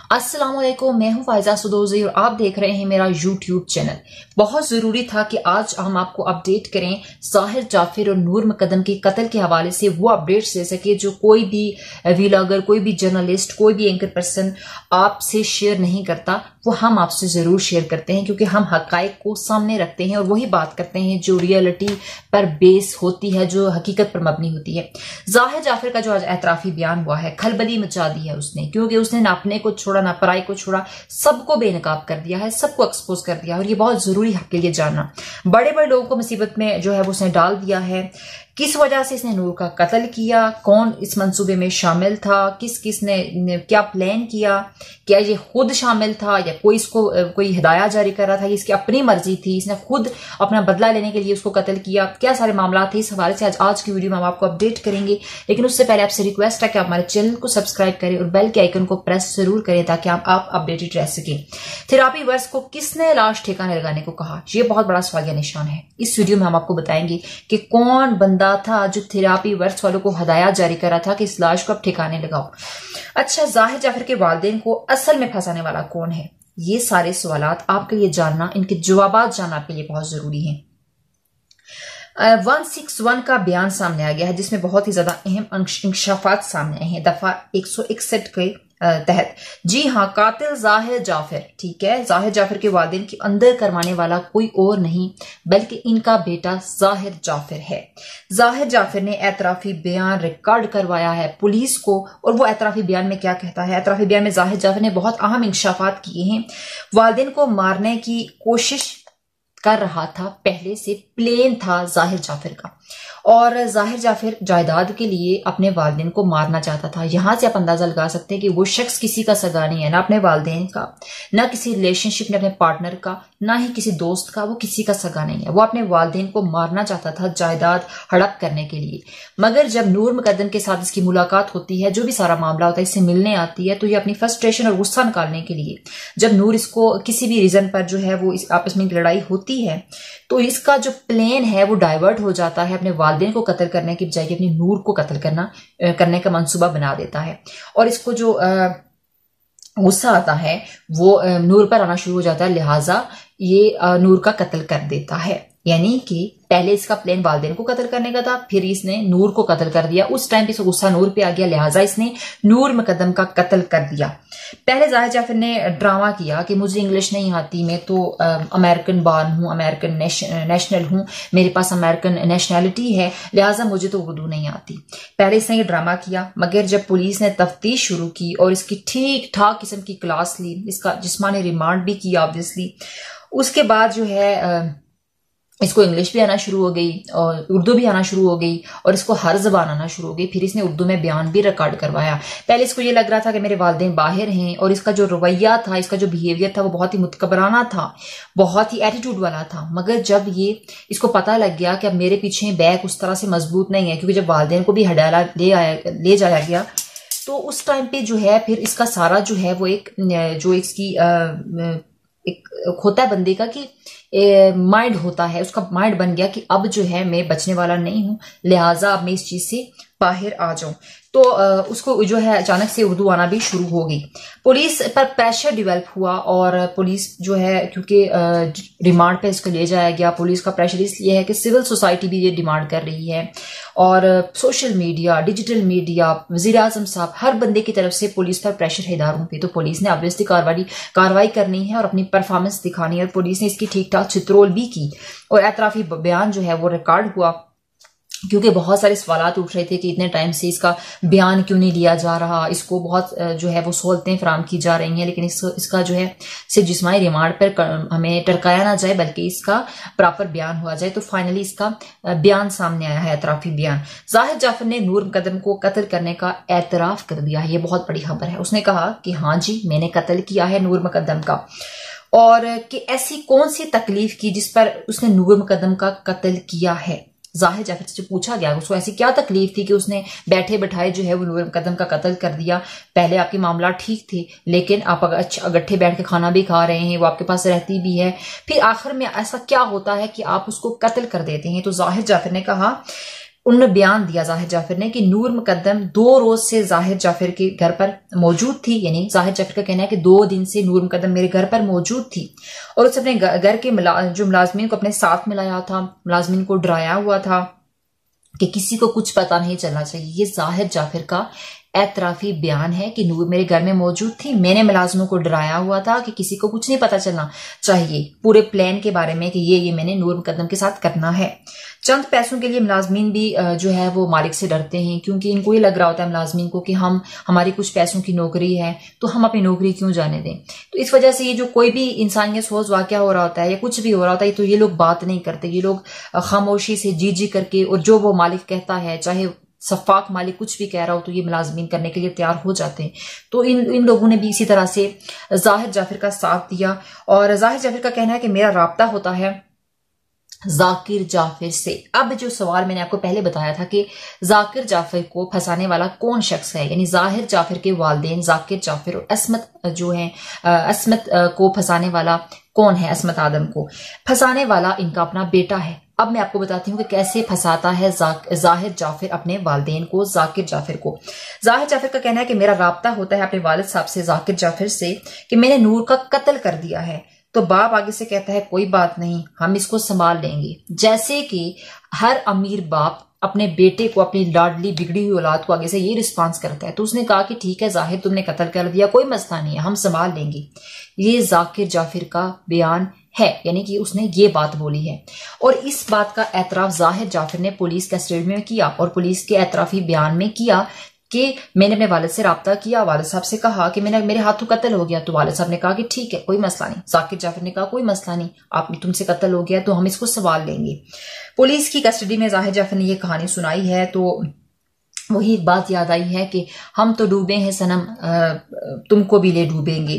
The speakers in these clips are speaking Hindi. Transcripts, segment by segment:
अस्सलाम वालेकुम, मैं हूं फायजा सदोजी और आप देख रहे हैं मेरा यूट्यूब चैनल। बहुत जरूरी था कि आज हम आपको अपडेट करें जाहिर जाफिर और नूर मुकद्दम के कत्ल के हवाले से, वो अपडेट्स दे सके जो कोई भी व्लॉगर, कोई भी जर्नलिस्ट, कोई भी एंकर पर्सन आपसे शेयर नहीं करता, वो हम आपसे जरूर शेयर करते हैं क्योंकि हम हकायक को सामने रखते हैं और वही बात करते हैं जो रियलिटी पर बेस होती है, जो हकीकत पर मबनी होती है। जाहिर जाफिर का जो आज एतराफी बयान हुआ है, खलबली मचा दी है उसने, क्योंकि उसने ना अपने को छोड़ा ना पराई को छोड़ा, सबको बेनकाब कर दिया है, सबको एक्सपोज कर दिया है और ये बहुत जरूरी है आपके लिए जानना। बड़े बड़े लोगों को मुसीबत में जो है वो उसने डाल दिया है। किस वजह से इसने नूर का कत्ल किया, कौन इस मंसूबे में शामिल था, किस किस ने क्या प्लान किया, क्या ये खुद शामिल था या कोई इसको कोई हिदायत जारी कर रहा था, ये इसकी अपनी मर्जी थी, इसने खुद अपना बदला लेने के लिए उसको कत्ल किया, क्या सारे मामला थे। इस हवाले से आज की वीडियो में हम आपको अपडेट करेंगे, लेकिन उससे पहले आपसे रिक्वेस्ट है कि आप हमारे चैनल को सब्सक्राइब करें और बेल के आइकन को प्रेस जरूर करें ताकि आप अपडेटेड रह सकें। थेरापी वर्स को किसने लाश ठिकाने लगाने को कहा, ये बहुत बड़ा सवालिया निशान है। इस वीडियो में हम आपको बताएंगे कि कौन बंदा था जो थेरापी वर्स वालों को हदायत जारी कर रहा था कि इस लाश को अब ठिकाने लगाओ। अच्छा, जाहिर जाफिर के वालिदैन को असल में फंसाने वाला कौन है, ये सारे सवालात आपके लिए जानना, इनके जवाबात जानना आपके लिए बहुत जरूरी है। 161 का बयान सामने आ गया है जिसमें बहुत ही ज्यादा अहम इंकशाफात सामने आए हैं दफा 161 के तहत। जी हाँ, कातिल जाहिर जाफिर, ठीक है, जाहिर जाफिर के वालिदैन के अंदर करवाने वाला कोई और नहीं बल्कि इनका बेटा जाहिर जाफिर है। जाहिर जाफिर ने एतराफी बयान रिकॉर्ड करवाया है पुलिस को और वो एतराफी बयान में क्या कहता है। एतराफी बयान में जाहिर जाफिर ने बहुत अहम इंकशाफात किए हैं। वालिदैन को मारने की कोशिश कर रहा था, पहले से प्लेन था जाहिर जाफिर का, और जाहिर जाफिर जायदाद के लिए अपने वालिदैन को मारना चाहता था। यहां से आप अंदाजा लगा सकते हैं कि वो शख्स किसी का सगा नहीं है, ना अपने वालिदैन का, ना किसी रिलेशनशिप में अपने पार्टनर का, ना ही किसी दोस्त का, वो किसी का सगा नहीं है। वो अपने वालिदैन को मारना चाहता था जायदाद हड़प करने के लिए। मगर जब नूर मुकद्दम के साथ इसकी मुलाकात होती है, जो भी सारा मामला होता है, इससे मिलने आती है, तो ये अपनी फ्रस्ट्रेशन और गुस्सा निकालने के लिए, जब नूर इसको किसी भी रीजन पर जो है वो आपस में लड़ाई होती है, तो इसका जो प्लान है वो डाइवर्ट हो जाता है, अपने वालिदैन को कत्ल करने की बजाय अपनी नूर को कत्ल करने का मंसूबा बना देता है। और इसको जो गुस्सा आता है वो नूर पर आना शुरू हो जाता है, लिहाजा ये नूर का कत्ल कर देता है। यानी कि पहले इसका प्लान वालिदैन को कत्ल करने का था, फिर इसने नूर को कत्ल कर दिया। उस टाइम पे इसको गुस्सा नूर पे आ गया, लिहाजा इसने नूर मुकद्दम का कत्ल कर दिया। पहले जाहिर जाफिर ने ड्रामा किया कि मुझे इंग्लिश नहीं आती, मैं तो अमेरिकन बॉर्न हूँ, अमेरिकन नेशनल हूँ, मेरे पास अमेरिकन नेशनैलिटी है, लिहाजा मुझे तो उर्दू नहीं आती। पहले इसने ये ड्रामा किया, मगर जब पुलिस ने तफ्तीश शुरू की और इसकी ठीक ठाक किस्म की क्लास ली, इसका जिस्मानी रिमांड भी किया ऑब्वियसली, उसके बाद जो है इसको इंग्लिश भी आना शुरू हो गई और उर्दू भी आना शुरू हो गई और इसको हर जबान आना शुरू हो गई। फिर इसने उर्दू में बयान भी रिकॉर्ड करवाया। पहले इसको ये लग रहा था कि मेरे वालिदैन बाहर हैं और इसका जो रवैया था, इसका जो बिहेवियर था वो बहुत ही मुतकबराना था, बहुत ही एटीट्यूड वाला था। मगर जब ये इसको पता लग गया कि अब मेरे पीछे बैक उस तरह से मजबूत नहीं है, क्योंकि जब वालिदैन को भी हडाला ले जाया गया, तो उस टाइम पे जो है फिर इसका सारा जो है वो एक जो इसकी एक होता है बंदे का कि माइंड होता है, उसका माइंड बन गया कि अब जो है मैं बचने वाला नहीं हूं, लिहाजा अब मैं इस चीज से बाहर आ जाऊं। तो उसको जो है अचानक से उर्दू आना भी शुरू हो गई। पुलिस पर प्रेशर डेवलप हुआ और पुलिस जो है, क्योंकि रिमांड पे इसको ले जाया गया, पुलिस का प्रेशर इसलिए है कि सिविल सोसाइटी भी ये डिमांड कर रही है और सोशल मीडिया, डिजिटल मीडिया, वजीर आजम साहब, हर बंदे की तरफ से पुलिस पर प्रेशर है इदारों पे। तो पुलिस ने ऑब्वियसली कार्रवाई करनी है और अपनी परफॉर्मेंस दिखानी है और पुलिस ने इसकी ठीक ठाक चित्रोल भी की और एतराफी बयान जो है वो रिकॉर्ड हुआ, क्योंकि बहुत सारे सवालात उठ रहे थे कि इतने टाइम से इसका बयान क्यों नहीं लिया जा रहा, इसको बहुत जो है वो सहूलतें फराम की जा रही हैं, लेकिन इसका जो है सिर्फ जिस्मानी रिमांड पर हमें टरकाया ना जाए बल्कि इसका प्रॉपर बयान हुआ जाए। तो फाइनली इसका बयान सामने आया है, एतराफी बयान। जाहिर जाफिर ने नूर मुकद्दम को कत्ल करने का एतराफ कर दिया है, ये बहुत बड़ी खबर है। उसने कहा कि हाँ जी, मैंने कत्ल किया है नूर मुकद्दम का, और कि ऐसी कौन सी तकलीफ की जिस पर उसने नूर मुकद्दम का कत्ल किया है। जाहिर जाफिर से पूछा गया उसको ऐसी क्या तकलीफ थी कि उसने बैठे बैठाए जो है वो नूर मुकद्दम का कत्ल कर दिया। पहले आपके मामला ठीक थे, लेकिन आप अगट्ठे बैठ के खाना भी खा रहे हैं, वो आपके पास रहती भी है, फिर आखिर में ऐसा क्या होता है कि आप उसको कत्ल कर देते हैं। तो जाहिर जाफिर ने कहा उन्होंने बयान दिया जाहिर जाफिर ने कि नूर मुकद्दम 2 रोज से जाहिर जाफिर के घर पर मौजूद थी। यानी जाहिर जाफिर का कहना है कि 2 दिन से नूर मुकद्दम मेरे घर पर मौजूद थी और उसने अपने घर के जो मुलाजमीन को अपने साथ मिलाया था, मुलाजमीन को डराया हुआ था कि किसी को कुछ पता नहीं चलना चाहिए। ये जाहिर जाफिर का एतराफी बयान है कि नूर मेरे घर में मौजूद थी, मैंने मुलाजमों को डराया हुआ था कि किसी को कुछ नहीं पता चलना चाहिए पूरे प्लान के बारे में कि ये मैंने नूर मुकद्दम के साथ करना है। चंद पैसों के लिए मुलाजमीन भी जो है वो मालिक से डरते हैं, क्योंकि इनको ये लग रहा होता है मुलाजमीन को कि हमारी कुछ पैसों की नौकरी है तो हम अपनी नौकरी क्यों जाने दें। तो इस वजह से ये जो कोई भी इंसान या सोच वाकया हो रहा होता है या कुछ भी हो रहा होता है तो ये लोग बात नहीं करते, ये लोग खामोशी से जी करके, और जो वो मालिक कहता है चाहे सफाक मालिक कुछ भी कह रहा हो तो ये मुलाजमीन करने के लिए तैयार हो जाते हैं। तो इन लोगों ने भी इसी तरह से जाहिर जाफिर का साथ दिया। और जाहिर जाफिर का कहना है कि मेरा राब्ता होता है जाकिर जाफिर से। अब जो सवाल मैंने आपको पहले बताया था कि जाकिर जाफिर को फंसाने वाला कौन शख्स है, यानी जाहिर जाफिर के वालिदैन जाकिर जाफिर और असमत जो है, असमत को फंसाने वाला कौन है? असमत आदम को फंसाने वाला इनका अपना बेटा है। अब मैं आपको बताती हूँ कि कैसे फंसाता है जाहिर जाफिर अपने वालिदैन को, जाकिर जाफिर को। जाहिर जाफिर का कहना है कि मेरा राब्ता होता है अपने वालिद साहब से, जाकिर जाफिर से, कि मैंने नूर का कत्ल कर दिया है। तो बाप आगे से कहता है कोई बात नहीं, हम इसको संभाल लेंगे। जैसे कि हर अमीर बाप अपने बेटे को, अपनी लाडली बिगड़ी हुई औलाद को आगे से ये रिस्पांस करता है। तो उसने कहा कि ठीक है जाहिर, तुमने कत्ल कर दिया, कोई मसला नहीं है, हम संभाल लेंगे। ये जाकिर जाफिर का बयान है, यानी कि उसने ये बात बोली है। और इस बात का एतराफ जाहिर जाफिर ने पुलिस कस्टडी में किया और पुलिस के एतराफी बयान में किया कि मैंने अपने वालिद से राब्ता किया, वालिद साहब से कहा कि मेरे हाथों कत्ल हो गया। तो वालिद साहब ने कहा कि ठीक है कोई मसला नहीं। जाकिर जाफिर ने कहा कोई मसला नहीं, तुमसे कत्ल हो गया तो हम इसको संभाल लेंगे। पुलिस की कस्टडी में जाहिर जाफिर ने यह कहानी सुनाई है। तो वही एक बात याद आई है कि हम तो डूबे हैं सनम, तुमको भी ले डूबेंगे।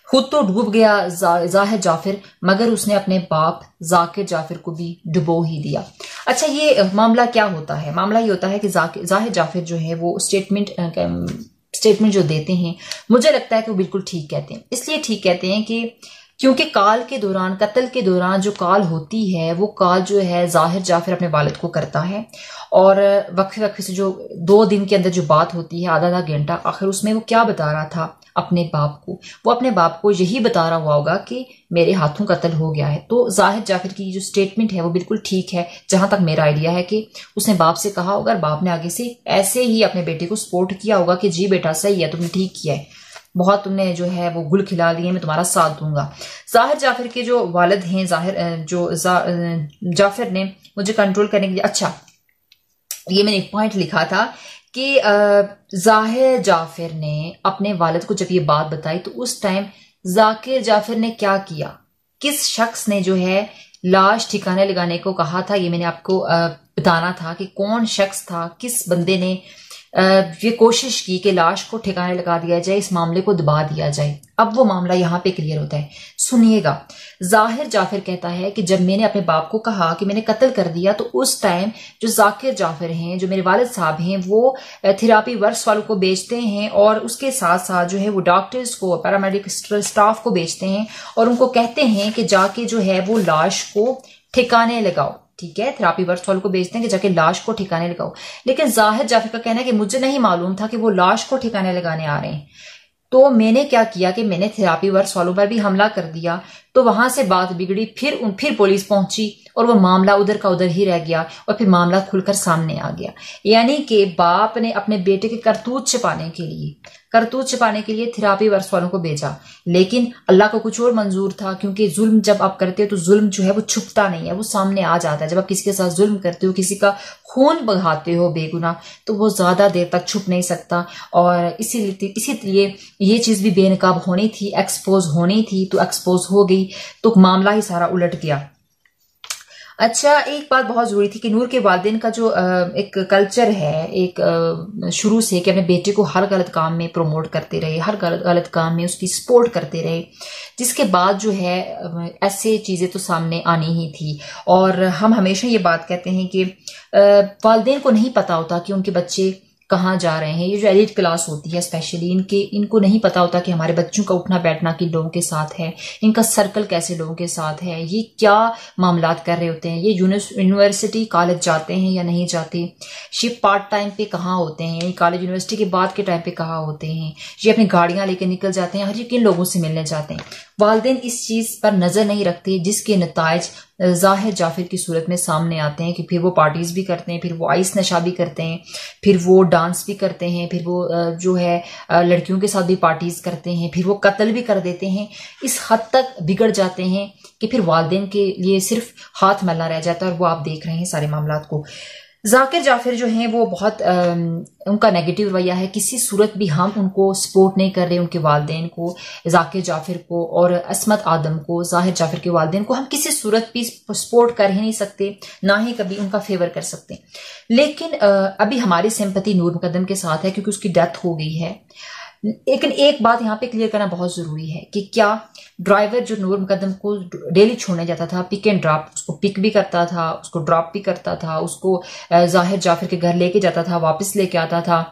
खुद तो डूब गया जाहिर जाफिर, मगर उसने अपने बाप जाकिर जाफिर को भी डुबो ही दिया। अच्छा, ये मामला क्या होता है? मामला ये होता है कि जाहिर जाफिर जो है वो स्टेटमेंट जो देते हैं, मुझे लगता है कि वो बिल्कुल ठीक कहते हैं। इसलिए ठीक कहते हैं कि क्योंकि काल के दौरान, कत्ल के दौरान जो काल होती है वो काल जो है जाहिर जाफिर अपने वालिद को करता है। और वक्फे से जो 2 दिन के अंदर जो बात होती है, आधा घंटा, आखिर उसमें वो क्या बता रहा था अपने बाप को? वो अपने बाप को यही बता रहा हुआ होगा कि मेरे हाथों कत्ल हो गया है। तो जाहिर जाफिर की जो स्टेटमेंट है वो बिल्कुल ठीक है, जहां तक मेरा आइडिया है कि उसने बाप से कहा होगा, बाप ने आगे से ऐसे ही अपने बेटे को सपोर्ट किया होगा कि जी बेटा सही है, तुमने ठीक किया है, बहुत तुमने जो है वो गुल खिला लिए, मैं तुम्हारा साथ दूंगा। जाहिर जाफिर के जो वालिद हैं, जाफिर ने मुझे कंट्रोल करने के लिए, अच्छा ये मैंने एक पॉइंट लिखा था कि जाहिर जाफिर ने अपने वालिद को जब ये बात बताई तो उस टाइम जाकिर जाफिर ने क्या किया, किस शख्स ने जो है लाश ठिकाने लगाने को कहा था, ये मैंने आपको बताना था कि कौन शख्स था, किस बंदे ने ये कोशिश की कि लाश को ठिकाने लगा दिया जाए, इस मामले को दबा दिया जाए। अब वो मामला यहां पे क्लियर होता है, सुनिएगा। जाहिर जाफिर कहता है कि जब मैंने अपने बाप को कहा कि मैंने कत्ल कर दिया तो उस टाइम जो जाकिर जाफिर हैं, जो मेरे वालिद साहब हैं, वो थेरापी वर्क्स वालों को बेचते हैं और उसके साथ साथ जो है वो डॉक्टर्स को, पैरामेडिकल स्टाफ को बेचते हैं और उनको कहते हैं कि जाके जो है वो लाश को ठिकाने लगाओ। ठीक है, थेरापी वर्क्स वालों को बेचते हैं कि जाके लाश को ठिकाने लगाओ। लेकिन जाहिर जाफिर का कहना है कि मुझे नहीं मालूम था कि वो लाश को ठिकाने लगाने आ रहे हैं। तो मैंने क्या किया कि मैंने थेरापी वर्क्स वालों पर भी हमला कर दिया। तो वहां से बात बिगड़ी, फिर पुलिस पहुंची और वो मामला उधर का उधर ही रह गया और फिर मामला खुलकर सामने आ गया। यानी कि बाप ने अपने बेटे के करतूत छिपाने के लिए थेरापी वर्क्स वालों को भेजा, लेकिन अल्लाह को कुछ और मंजूर था, क्योंकि जुल्म जब आप करते हो तो जुल्म जो है वो छुपता नहीं है, वो सामने आ जाता है। जब आप किसी के साथ जुल्म करते हो, किसी का खून बहाते हो बेगुनाह, तो वो ज्यादा देर तक छुप नहीं सकता। और इसीलिए ये चीज भी बेनकाब होनी थी, एक्सपोज होनी थी, तो एक्सपोज हो गई, तो मामला ही सारा उलट गया। अच्छा, एक बात बहुत जरूरी थी कि नूर के वालिदैन का जो एक कल्चर है, एक शुरू से, कि अपने बेटे को हर गलत काम में प्रमोट करते रहे, हर गलत काम में उसकी सपोर्ट करते रहे, जिसके बाद जो है ऐसे चीजें तो सामने आनी ही थी। और हम हमेशा ये बात कहते हैं कि वालिदैन को नहीं पता होता कि उनके बच्चे कहाँ जा रहे हैं। ये जो एलिट क्लास होती है स्पेशली, इनको नहीं पता होता कि हमारे बच्चों का उठना बैठना किन लोगों के साथ है, इनका सर्कल कैसे लोगों के साथ है, ये क्या मामलात कर रहे होते हैं, ये यूनिवर्सिटी कॉलेज जाते हैं या नहीं जाते, ये पार्ट टाइम पे कहाँ होते हैं, कॉलेज यूनिवर्सिटी के बाद के टाइम पे कहाँ होते हैं, ये अपनी गाड़ियां लेकर निकल जाते हैं, हर ये किन लोगों से मिलने जाते हैं। वालिदैन इस चीज पर नजर नहीं रखते, जिसके नताइज जाहिर जाफिर की सूरत में सामने आते हैं कि फिर वो पार्टीज भी करते हैं, फिर वो आइस नशा भी करते हैं, फिर वो डांस भी करते हैं, फिर वो जो है लड़कियों के साथ भी पार्टीज करते हैं, फिर वो कत्ल भी कर देते हैं। इस हद तक बिगड़ जाते हैं कि फिर वालिदैन के लिए सिर्फ हाथ मैला रह जाता है। और वो आप देख रहे हैं सारे मामलात को। जाकिर जाफिर जो हैं वो बहुत उनका नेगेटिव रवैया है। किसी सूरत भी हम उनको सपोर्ट नहीं कर रहे, उनके वालिदैन को, जाकिर जाफिर को और असमत आदम को, जाहिर जाफिर के वालिदैन को हम किसी सूरत भी सपोर्ट कर ही नहीं सकते, ना ही कभी उनका फेवर कर सकते। लेकिन अभी हमारी सिंपैथी नूर मुकद्दम के साथ है क्योंकि उसकी डेथ हो गई है। लेकिन एक बात यहाँ पे क्लियर करना बहुत जरूरी है कि क्या ड्राइवर जो नूर मुकद्दम को डेली छोड़ने जाता था, पिक एंड ड्रॉप, उसको पिक भी करता था, उसको ड्रॉप भी करता था, उसको जाहिर जाफिर के घर लेके जाता था, वापस लेके आता था,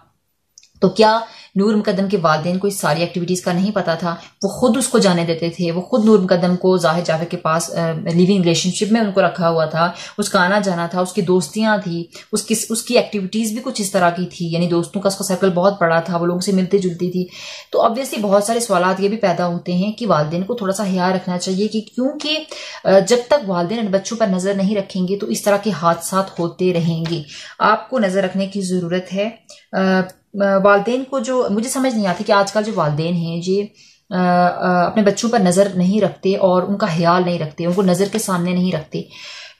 तो क्या नूर मुकद्दम के वालिदैन को इस सारी एक्टिविटीज का नहीं पता था? वो खुद उसको जाने देते थे, वो खुद नूर मुकद्दम को जाहिर जाफिर के पास लिविंग रिलेशनशिप में उनको रखा हुआ था, उसका आना जाना था, उसकी दोस्तियां थी, उसकी एक्टिविटीज भी कुछ इस तरह की थी, यानी दोस्तों का उसका सर्कल बहुत बड़ा था, वो लोगों से मिलती जुलती थी। तो ऑब्वियसली बहुत सारे सवाल ये भी पैदा होते हैं कि वालिदैन को थोड़ा सा हिया रखना चाहिए कि क्योंकि जब तक वालिदैन बच्चों पर नजर नहीं रखेंगे तो इस तरह के हादसा होते रहेंगे। आपको नजर रखने की जरूरत है। वालिदैन को जो मुझे समझ नहीं आती कि आजकल जो वालिदैन हैं ये अपने बच्चों पर नजर नहीं रखते और उनका ख्याल नहीं रखते, उनको नजर के सामने नहीं रखते।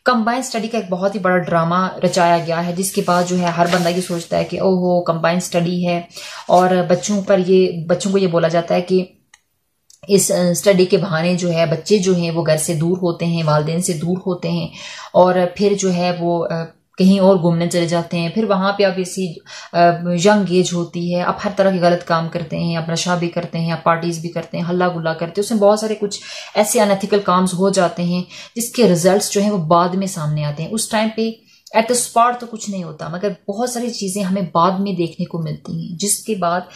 कंबाइंड स्टडी का एक बहुत ही बड़ा ड्रामा रचाया गया है, जिसके बाद जो है हर बंदा ये सोचता है कि ओहो कंबाइंड स्टडी है, और बच्चों को ये बोला जाता है कि इस स्टडी के बहाने जो है बच्चे जो हैं वो घर से दूर होते हैं, वालिदैन से दूर होते हैं, और फिर जो है वो कहीं और घूमने चले जाते हैं। फिर वहां पे अब इसी यंग एज होती है, अब हर तरह के गलत काम करते हैं, अब नशा भी करते हैं, अब पार्टीज भी करते हैं, हल्ला गुल्ला करते हैं, उसमें बहुत सारे कुछ ऐसे अनएथिकल काम्स हो जाते हैं जिसके रिजल्ट्स जो है वो बाद में सामने आते हैं। उस टाइम पे एट द स्पॉट तो कुछ नहीं होता, मगर बहुत सारी चीजें हमें बाद में देखने को मिलती हैं, जिसके बाद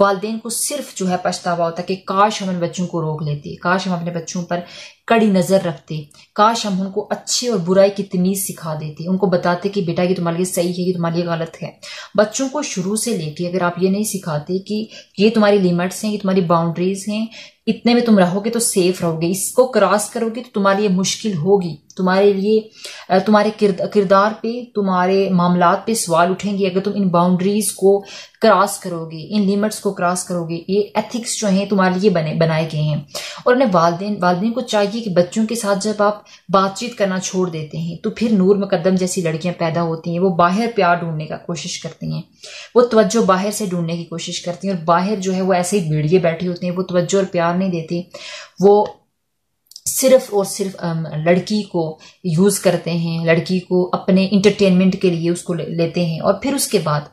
वालिदैन को सिर्फ जो है पछतावा होता है कि काश हम अपने बच्चों को रोक लेते, काश हम अपने बच्चों पर कड़ी नजर रखते, काश हम उनको अच्छी और बुराई की तमीज सिखा देते, उनको बताते कि बेटा ये तुम्हारे लिए सही है, ये तुम्हारे लिए गलत है। बच्चों को शुरू से लेके अगर आप ये नहीं सिखाते कि ये तुम्हारी लिमिट्स हैं, ये तुम्हारी बाउंड्रीज हैं, इतने में तुम रहोगे तो सेफ रहोगे, इसको क्रॉस करोगे तो तुम्हारे लिए मुश्किल होगी, तुम्हारे लिए तुम्हारे किरदार पे, तुम्हारे मामलात पे सवाल उठेंगे अगर तुम इन बाउंड्रीज को क्रॉस करोगे, इन लिमिट्स को क्रॉस करोगे। ये एथिक्स जो हैं तुम्हारे लिए बनाए गए हैं। और उन्हें वालिदैन को चाहिए कि बच्चों के साथ जब आप बातचीत करना छोड़ देते हैं तो फिर नूर मुकद्दम जैसी लड़कियां पैदा होती हैं, वो बाहर प्यार ढूंढने का कोशिश करती हैं, वो तवज्जो बाहर से ढूंढने की कोशिश करती हैं, और बाहर जो है वो ऐसे ही भेड़िए बैठे होते हैं, वो तवज्जो और प्यार नहीं देती, वो सिर्फ और सिर्फ लड़की को यूज करते हैं, लड़की को अपने इंटरटेनमेंट के लिए उसको लेते हैं, और फिर उसके बाद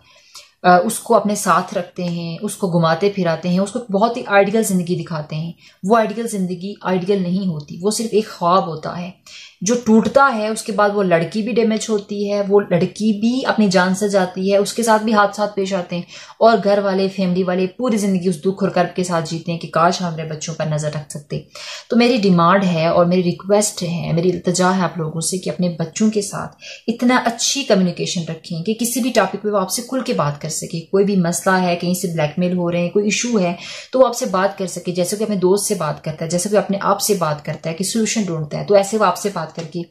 उसको अपने साथ रखते हैं, उसको घुमाते फिराते हैं, उसको बहुत ही आइडियल जिंदगी दिखाते हैं। वो आइडियल जिंदगी आइडियल नहीं होती, वो सिर्फ एक ख्वाब होता है जो टूटता है। उसके बाद वो लड़की भी डैमेज होती है, वो लड़की भी अपनी जान से जाती है, उसके साथ भी हादसा पेश आते हैं, और घर वाले, फैमिली वाले पूरी जिंदगी उस दुख और कर्ब के साथ जीते हैं कि काश हम अपने बच्चों पर नजर रख सकते। तो मेरी डिमांड है और मेरी रिक्वेस्ट है, मेरी इल्तिजा है आप लोगों से कि अपने बच्चों के साथ इतना अच्छी कम्युनिकेशन रखें कि किसी भी टॉपिक पे वो आपसे खुल के बात कर सके। कोई भी मसला है, कहीं से ब्लैकमेल हो रहे हैं, कोई इशू है, तो वो आपसे बात कर सके, जैसे कि अपने दोस्त से बात करता है, जैसे कि अपने आप से बात करता है कि सोल्यूशन ढूंढता है, तो ऐसे वो आपसे बात करके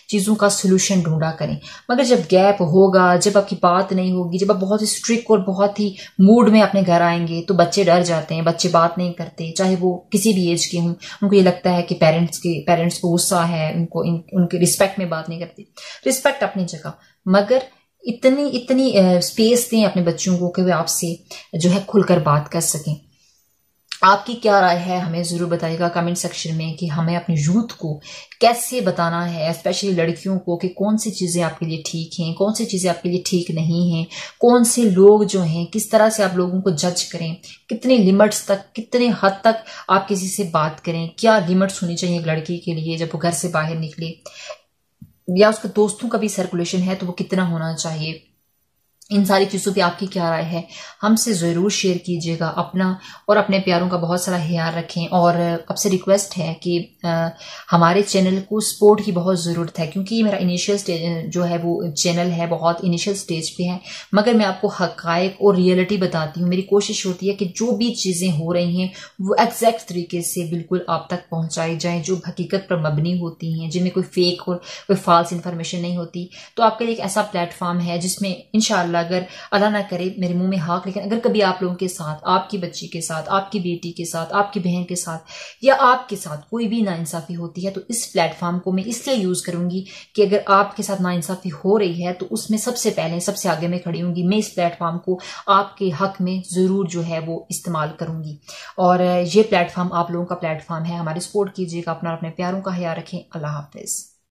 चीजों का सोल्यूशन ढूंढा करें। मगर जब गैप होगा, जब आपकी बात नहीं होगी, जब आप बहुत ही स्ट्रिक्ट और बहुत ही मूड में अपने घर आएंगे, तो बच्चे डर जाते हैं, बच्चे बात नहीं करते, चाहे वो किसी भी एज के हों। उनको ये लगता है कि पेरेंट्स को गुस्सा है, उनके रिस्पेक्ट में बात नहीं करते। रिस्पेक्ट अपनी जगह, मगर इतनी स्पेस दें अपने बच्चों को कि वे आपसे जो है खुलकर बात कर सकें। आपकी क्या राय है हमें जरूर बताइएगा कमेंट सेक्शन में कि हमें अपने यूथ को कैसे बताना है, स्पेशली लड़कियों को, कि कौन सी चीजें आपके लिए ठीक हैं, कौन सी चीजें आपके लिए ठीक नहीं हैं, कौन से लोग जो हैं, किस तरह से आप लोगों को जज करें, कितने लिमिट्स तक, कितने हद तक आप किसी से बात करें, क्या लिमिट्स होनी चाहिए एक लड़की के लिए जब वो घर से बाहर निकले, या उसके दोस्तों का भी सर्कुलेशन है तो वो कितना होना चाहिए, इन सारी चीज़ों पे आपकी क्या राय है, हमसे ज़रूर शेयर कीजिएगा। अपना और अपने प्यारों का बहुत सारा ख्याल रखें। और आपसे रिक्वेस्ट है कि हमारे चैनल को सपोर्ट की बहुत ज़रूरत है, क्योंकि ये मेरा इनिशियल स्टेज जो है वो चैनल है, बहुत इनिशियल स्टेज पे है, मगर मैं आपको हकायक और रियलिटी बताती हूँ। मेरी कोशिश होती है कि जो भी चीज़ें हो रही हैं वो एग्जैक्ट तरीके से बिल्कुल आप तक पहुँचाई जाएँ, जो हकीकत पर मबनी होती हैं, जिनमें कोई फेक और कोई फॉल्स इन्फॉर्मेशन नहीं होती। तो आपके लिए एक ऐसा प्लेटफॉर्म है जिसमें इंशाअल्लाह, अगर अल्लाह ना करे मेरे मुंह में हाक, लेकिन अगर कभी आप लोगों के साथ, आपकी बच्ची के साथ, आपकी बेटी के साथ, आपकी बहन के साथ या आपके साथ कोई भी नाइंसाफी होती है, तो इस प्लेटफॉर्म को मैं इसलिए यूज करूंगी कि अगर आपके साथ नाइंसाफी हो रही है तो उसमें सबसे पहले, सबसे आगे मैं खड़ी होंगी। मैं इस प्लेटफॉर्म को आपके हक में जरूर जो है वो इस्तेमाल करूंगी। और ये प्लेटफॉर्म आप लोगों का प्लेटफॉर्म है, हमारी सपोर्ट कीजिएगा, अपना अपने प्यारों का ख्याल रखें। अल्लाह हाफिज।